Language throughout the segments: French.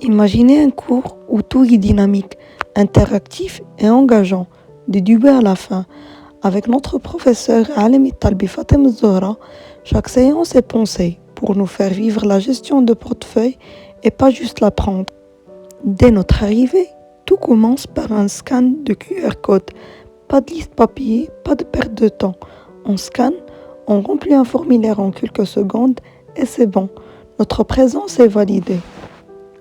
Imaginez un cours où tout est dynamique, interactif et engageant, du début à la fin. Avec notre professeur Alimit Talbi Fatem Zohra, chaque séance est pensée pour nous faire vivre la gestion de portefeuille et pas juste l'apprendre. Dès notre arrivée, tout commence par un scan de QR code. Pas de liste papier, pas de perte de temps. On scanne, on remplit un formulaire en quelques secondes et c'est bon. Notre présence est validée.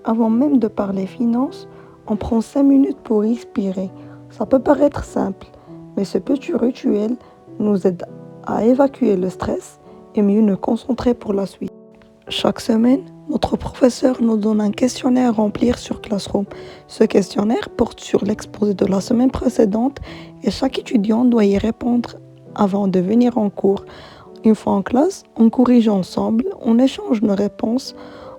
Avant même de parler finances, on prend 5 minutes pour respirer. Ça peut paraître simple, mais ce petit rituel nous aide à évacuer le stress et mieux nous concentrer pour la suite. Chaque semaine, notre professeur nous donne un questionnaire à remplir sur Classroom. Ce questionnaire porte sur l'exposé de la semaine précédente et chaque étudiant doit y répondre avant de venir en cours. Une fois en classe, on corrige ensemble, on échange nos réponses,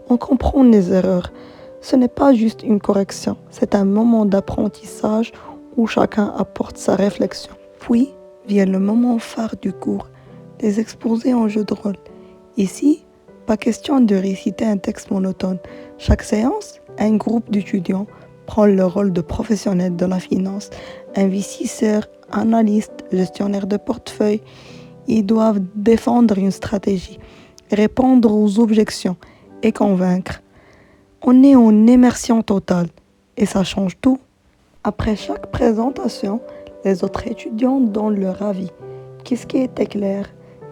on comprend les erreurs. Ce n'est pas juste une correction, c'est un moment d'apprentissage où chacun apporte sa réflexion. Puis vient le moment phare du cours, les exposés en jeu de rôle. Ici, pas question de réciter un texte monotone. Chaque séance, un groupe d'étudiants prend le rôle de professionnel de la finance, investisseurs, analystes, gestionnaires de portefeuille. Ils doivent défendre une stratégie, répondre aux objections et convaincre. On est en immersion totale et ça change tout. Après chaque présentation, les autres étudiants donnent leur avis. Qu'est-ce qui était clair?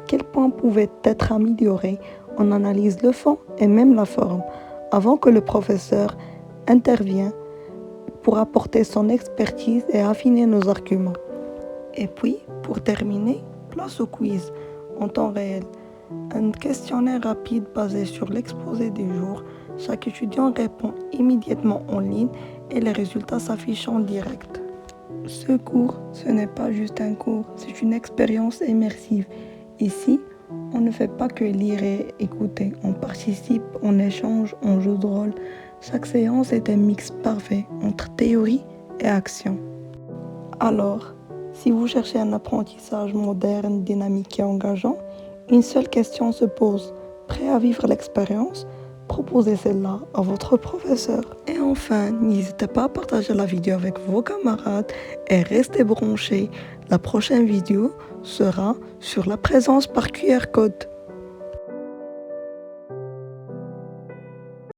Quels points pouvaient être améliorés? On analyse le fond et même la forme avant que le professeur intervienne pour apporter son expertise et affiner nos arguments. Et puis, pour terminer, place au quiz en temps réel. Un questionnaire rapide basé sur l'exposé du jour. Chaque étudiant répond immédiatement en ligne et les résultats s'affichent en direct. Ce cours, ce n'est pas juste un cours, c'est une expérience immersive. Ici, on ne fait pas que lire et écouter, on participe, on échange, on joue de rôle. Chaque séance est un mix parfait entre théorie et action. Alors, si vous cherchez un apprentissage moderne, dynamique et engageant, une seule question se pose. Prêt à vivre l'expérience? Proposez celle-là à votre professeur. Et enfin, n'hésitez pas à partager la vidéo avec vos camarades et restez branchés. La prochaine vidéo sera sur la présence par QR code.